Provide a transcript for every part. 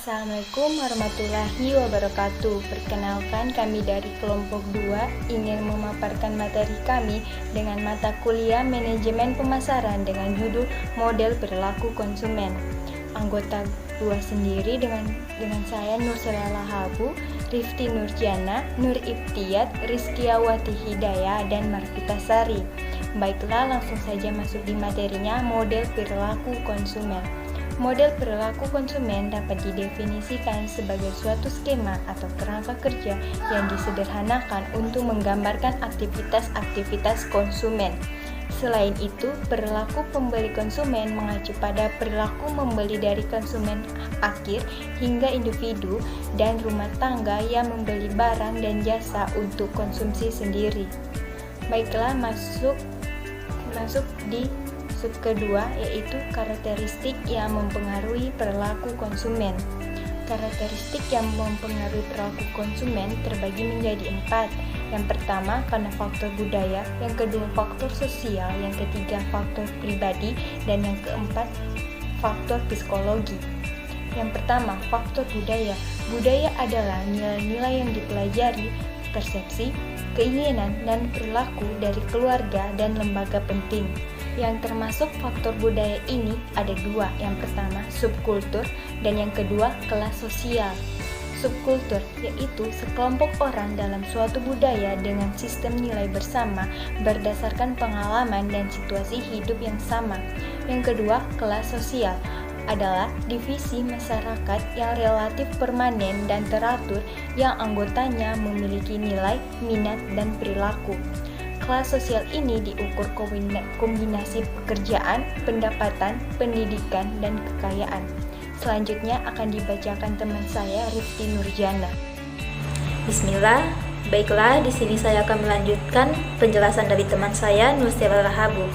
Assalamualaikum warahmatullahi wabarakatuh. Perkenalkan, kami dari kelompok 2 ingin memaparkan materi kami dengan mata kuliah Manajemen Pemasaran dengan judul Model Perilaku Konsumen. Anggota 2 sendiri dengan saya Nursela Lahabu, Rifti Nurjana, Nur Ibtiat, Rizkiawati Hidayah, dan Marfita Sari. Baiklah, langsung saja masuk di materinya, model perilaku konsumen. Model perilaku konsumen dapat didefinisikan sebagai suatu skema atau kerangka kerja yang disederhanakan untuk menggambarkan aktivitas-aktivitas konsumen. Selain itu, perilaku pembeli konsumen mengacu pada perilaku membeli dari konsumen akhir hingga individu dan rumah tangga yang membeli barang dan jasa untuk konsumsi sendiri. Baiklah, masuk di sub kedua, yaitu karakteristik yang mempengaruhi perilaku konsumen. Karakteristik yang mempengaruhi perilaku konsumen terbagi menjadi 4. Yang pertama, karena faktor budaya, yang kedua faktor sosial, yang ketiga faktor pribadi, dan yang keempat faktor psikologi. Yang pertama, faktor budaya. Budaya adalah nilai-nilai yang dipelajari, persepsi, keinginan, dan perilaku dari keluarga dan lembaga penting. Yang termasuk faktor budaya ini ada 2. Yang pertama, subkultur, dan yang kedua, kelas sosial. Subkultur yaitu sekelompok orang dalam suatu budaya dengan sistem nilai bersama berdasarkan pengalaman dan situasi hidup yang sama. Yang kedua, kelas sosial adalah divisi masyarakat yang relatif permanen dan teratur yang anggotanya memiliki nilai, minat, dan perilaku. Kelas sosial ini diukur kombinasi pekerjaan, pendapatan, pendidikan, dan kekayaan. Selanjutnya akan dibacakan teman saya, Rifti Nurjana. Bismillah. Baiklah, di sini saya akan melanjutkan penjelasan dari teman saya, Nursela Lahabu.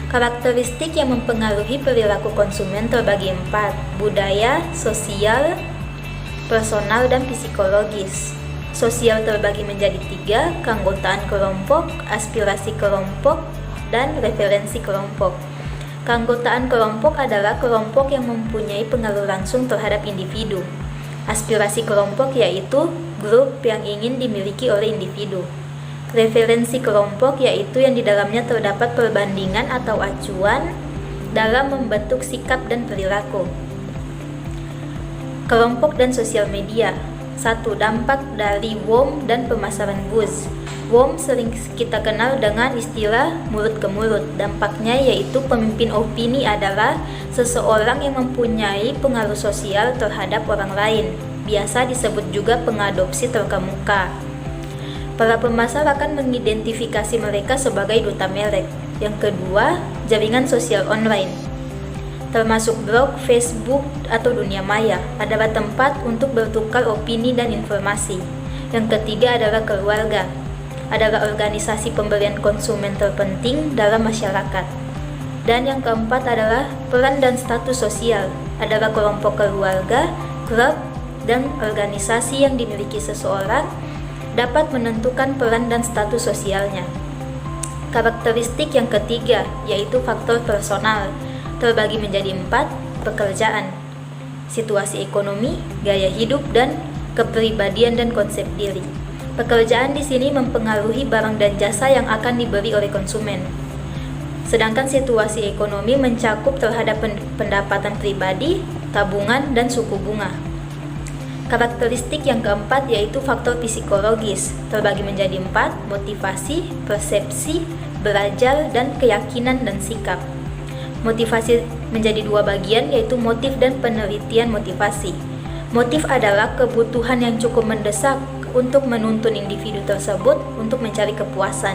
Karakteristik yang mempengaruhi perilaku konsumen terbagi 4: budaya, sosial, personal, dan psikologis. Sosial terbagi menjadi 3: keanggotaan kelompok, aspirasi kelompok, dan referensi kelompok. Keanggotaan kelompok adalah kelompok yang mempunyai pengaruh langsung terhadap individu. Aspirasi kelompok yaitu grup yang ingin dimiliki oleh individu. Referensi kelompok yaitu yang di dalamnya terdapat perbandingan atau acuan dalam membentuk sikap dan perilaku. Kelompok dan sosial media. 1. Dampak dari WOM dan pemasaran buzz. WOM sering kita kenal dengan istilah mulut ke mulut. Dampaknya yaitu pemimpin opini adalah seseorang yang mempunyai pengaruh sosial terhadap orang lain. Biasa disebut juga pengadopsi terkemuka. Para pemasar akan mengidentifikasi mereka sebagai duta merek. Yang kedua, jaringan sosial online, termasuk blog, Facebook, atau dunia maya, adalah tempat untuk bertukar opini dan informasi. Yang ketiga adalah keluarga, adalah organisasi pemberian konsumen terpenting dalam masyarakat. Dan yang keempat adalah peran dan status sosial, adalah kelompok keluarga, klub, dan organisasi yang dimiliki seseorang dapat menentukan peran dan status sosialnya. Karakteristik yang ketiga yaitu faktor personal, terbagi menjadi 4: pekerjaan, situasi ekonomi, gaya hidup, dan kepribadian dan konsep diri. Pekerjaan di sini mempengaruhi barang dan jasa yang akan dibeli oleh konsumen. Sedangkan situasi ekonomi mencakup terhadap pendapatan pribadi, tabungan, dan suku bunga. Karakteristik yang keempat yaitu faktor psikologis, terbagi menjadi 4: motivasi, persepsi, belajar, dan keyakinan dan sikap. Motivasi menjadi 2 bagian, yaitu motif dan penelitian motivasi. Motif adalah kebutuhan yang cukup mendesak untuk menuntun individu tersebut untuk mencari kepuasan.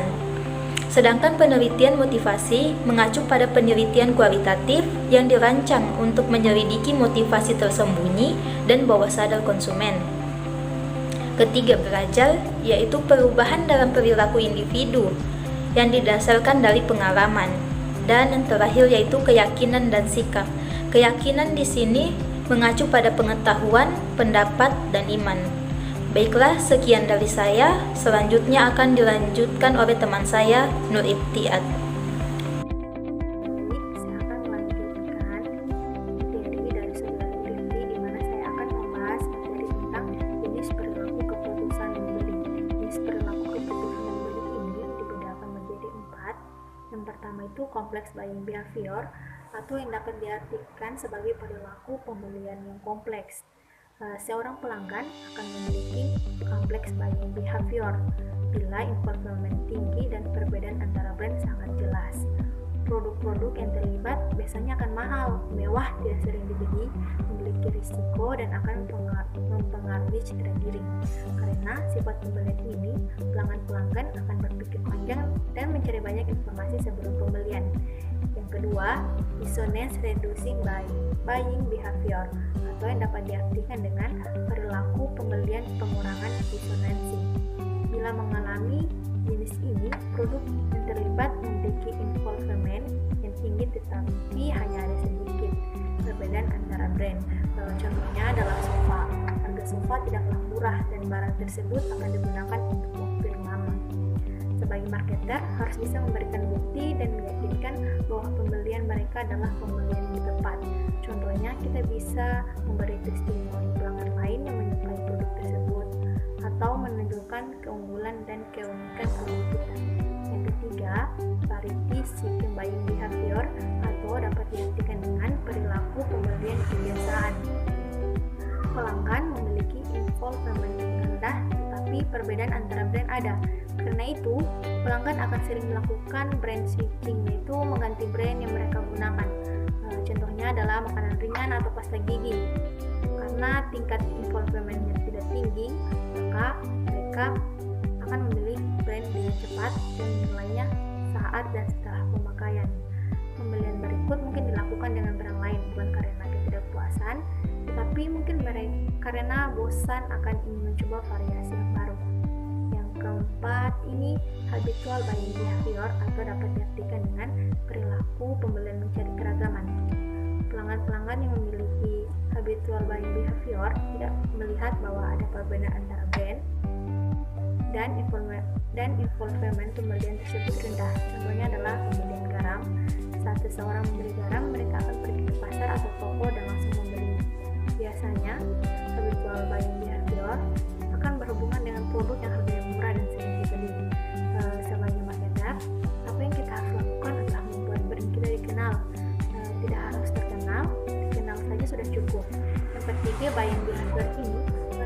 Sedangkan penelitian motivasi mengacu pada penelitian kualitatif yang dirancang untuk menyelidiki motivasi tersembunyi dan bawah sadar konsumen. Ketiga, belajar, yaitu perubahan dalam perilaku individu yang didasarkan dari pengalaman. Dan yang terakhir yaitu keyakinan dan sikap. Keyakinan di sini mengacu pada pengetahuan, pendapat, dan iman. Baiklah, sekian dari saya. Selanjutnya akan dilanjutkan oleh teman saya, Nur Ibtiat. Saya akan melanjutkan materi dari saudara Rifti, di mana saya akan membahas complex buying behavior atau yang dapat diartikan sebagai perilaku pembelian yang kompleks. Seorang pelanggan akan memiliki complex buying behavior bila involvement tinggi dan perbedaan antara brand sangat jelas. Produk-produk yang terlibat biasanya akan mahal, mewah, tidak sering dibeli, memiliki risiko dan akan mempengaruhi citra diri. Karena sifat pembelian ini, pelanggan-pelanggan akan berpikir panjang dan mencari banyak informasi sebelum pembelian. Yang kedua, dissonance reducing buying behavior atau yang dapat diartikan dengan perilaku pembelian pengurangan disonansi. Bila mengalami jenis ini, produk yang terlibat memiliki involvement yang tinggi tetapi hanya ada sedikit perbedaan antara brand. Contohnya adalah sofa. Harga sofa tidaklah murah dan barang tersebut akan digunakan untuk waktu yang lama. Sebagai marketer harus bisa memberikan bukti dan meyakinkan bahwa pembelian mereka adalah pembelian yang tepat. Contohnya kita bisa memberi testimoni pelanggan lain yang menyukai produk tersebut atau menunjukkan keunggulan dan keunikan produk kita. Yang ketiga, variety seeking buying behavior atau dapat diartikan dengan perilaku pembelian kebiasaan. Pelanggan memiliki involvement yang rendah, tetapi perbedaan antara brand ada. Karena itu, pelanggan akan sering melakukan brand switching, yaitu mengganti brand yang mereka gunakan. Contohnya adalah makanan ringan atau pasta gigi. Karena tingkat involvement-nya tidak tinggi, maka mereka akan memilih brand dengan cepat dan nilainya saat dan setelah pemakaian. Pembelian berikut mungkin dilakukan dengan brand lain, bukan karena ketidakpuasan, tetapi mungkin karena bosan akan ingin mencoba variasi yang baru. Yang keempat ini habitual buying behavior atau dapat diartikan dengan perilaku pembelian mencari keragaman. Pelanggan-pelanggan yang memiliki habitual buying behavior tidak melihat bahwa ada perbedaan antara brand dan involvement pembelian tersebut rendah. Contohnya adalah pembelian garam. Saat seseorang membeli garam, mereka akan pergi ke pasar atau toko dan langsung membeli. Biasanya, habitual buying behavior akan berhubungan dengan produk yang harganya murah dan sering dibeli. Sebagai marketer, apa yang kita harus lakukan adalah membuat brand kita dikenal. Tidak harus terkenal saja sudah cukup. Yang ketiga, buying behavior ini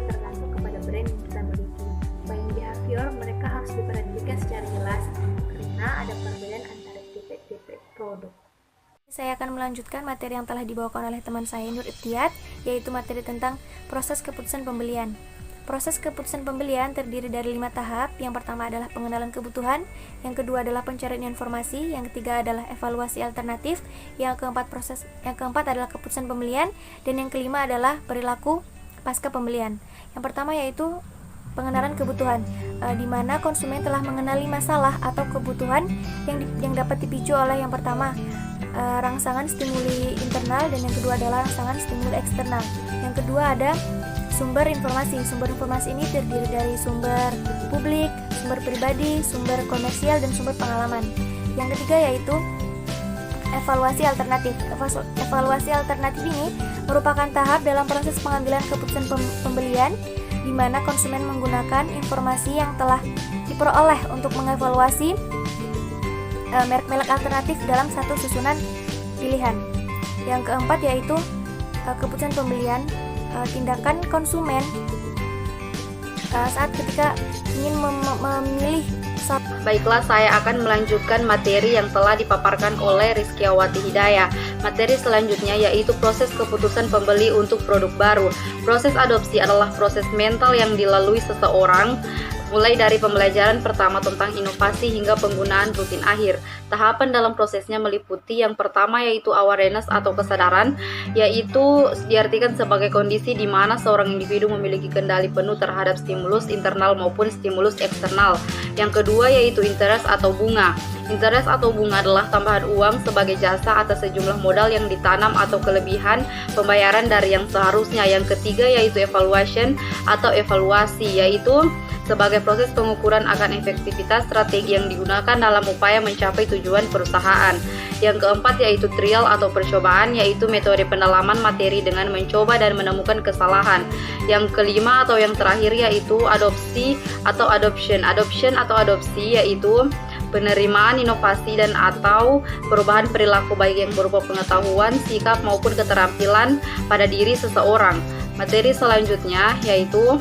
tergantung kepada brand yang kita miliki. Buying behavior mereka harus diperhatikan secara jelas karena ada perbedaan antara tipe-tipe produk. Saya akan melanjutkan materi yang telah dibawakan oleh teman saya Nur Iftiyat, yaitu materi tentang proses keputusan pembelian. Proses keputusan pembelian terdiri dari 5 tahap. Yang pertama adalah pengenalan kebutuhan, yang kedua adalah pencarian informasi, yang ketiga adalah evaluasi alternatif, yang keempat adalah keputusan pembelian, dan yang kelima adalah perilaku pasca pembelian. Yang pertama yaitu pengenalan kebutuhan, di mana konsumen telah mengenali masalah atau kebutuhan yang dapat dipicu oleh yang pertama rangsangan stimuli internal, dan yang kedua adalah rangsangan stimuli eksternal. Yang kedua ada sumber informasi. Sumber informasi ini terdiri dari sumber publik, sumber pribadi, sumber komersial, dan sumber pengalaman. Yang ketiga yaitu evaluasi alternatif. Evaluasi alternatif ini merupakan tahap dalam proses pengambilan keputusan pembelian, di mana konsumen menggunakan informasi yang telah diperoleh untuk mengevaluasi merek-merek alternatif dalam satu susunan pilihan. Yang keempat yaitu keputusan pembelian, tindakan konsumen saat ketika ingin memilih. Baiklah, saya akan melanjutkan materi yang telah dipaparkan oleh Rizkyawati Hidayah. Materi selanjutnya yaitu proses keputusan pembeli untuk produk baru. Proses adopsi adalah proses mental yang dilalui seseorang, mulai dari pembelajaran pertama tentang inovasi hingga penggunaan rutin akhir. Tahapan dalam prosesnya meliputi yang pertama yaitu awareness atau kesadaran, yaitu diartikan sebagai kondisi di mana seorang individu memiliki kendali penuh terhadap stimulus internal maupun stimulus eksternal. Yang kedua yaitu interest atau bunga. Interest atau bunga adalah tambahan uang sebagai jasa atas sejumlah modal yang ditanam atau kelebihan pembayaran dari yang seharusnya. Yang ketiga yaitu evaluation atau evaluasi, yaitu sebagai proses pengukuran akan efektivitas strategi yang digunakan dalam upaya mencapai tujuan perusahaan. Yang keempat yaitu trial atau percobaan, yaitu metode pendalaman materi dengan mencoba dan menemukan kesalahan. Yang kelima atau yang terakhir yaitu adopsi atau adoption. Adoption atau adopsi yaitu penerimaan inovasi dan atau perubahan perilaku baik yang berupa pengetahuan, sikap maupun keterampilan pada diri seseorang. Materi selanjutnya yaitu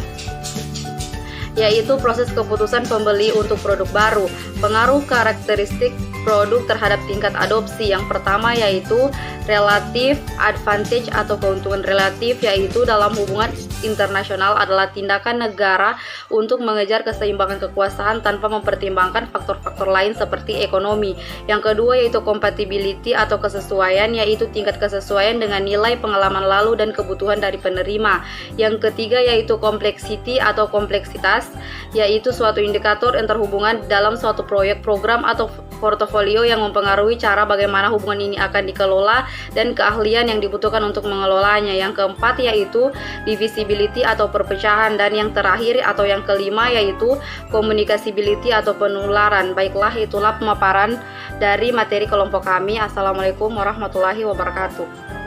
proses keputusan pembeli untuk produk baru. Pengaruh karakteristik produk terhadap tingkat adopsi. Yang pertama yaitu relative advantage atau keuntungan relatif, yaitu dalam hubungan internasional adalah tindakan negara untuk mengejar keseimbangan kekuasaan tanpa mempertimbangkan faktor-faktor lain seperti ekonomi. Yang kedua yaitu compatibility atau kesesuaian, yaitu tingkat kesesuaian dengan nilai pengalaman lalu dan kebutuhan dari penerima. Yang ketiga yaitu complexity atau kompleksitas, yaitu suatu indikator interhubungan dalam suatu proyek, program atau portofolio yang mempengaruhi cara bagaimana hubungan ini akan dikelola dan keahlian yang dibutuhkan untuk mengelolanya. Yang keempat yaitu divisibility atau perpecahan, dan yang terakhir atau yang kelima yaitu communicability atau penularan. Baiklah, itulah pemaparan dari materi kelompok kami. Assalamualaikum warahmatullahi wabarakatuh.